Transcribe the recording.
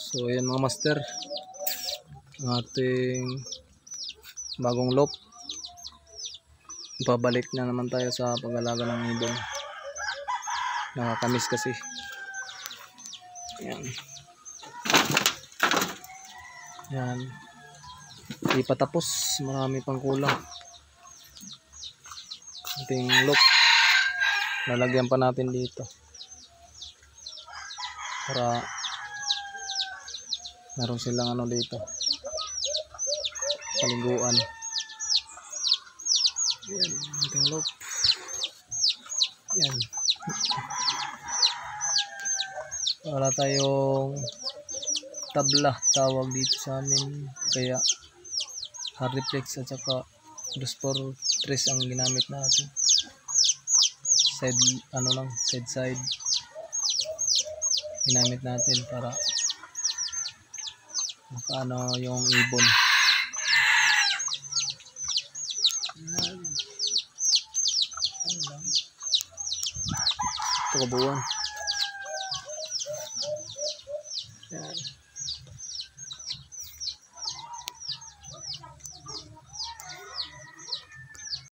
So ayan mga master, ang ating bagong loop. Babalik na naman tayo sa pag-alaga ng ibon. Nakakamiss kasi. Ayan. Ayan. Di pa tapos, marami pang kulang. Ating loop, lalagyan pa natin dito para meron silang ano dito, paliguan. Ayan, ating loop. Ayan. Wala tayong tabla tawag dito sa amin, kaya hard reflex at saka Duspor 3 ang ginamit natin. Side ano lang, side ginamit natin para makaano yung ibon. Ito kabuuan.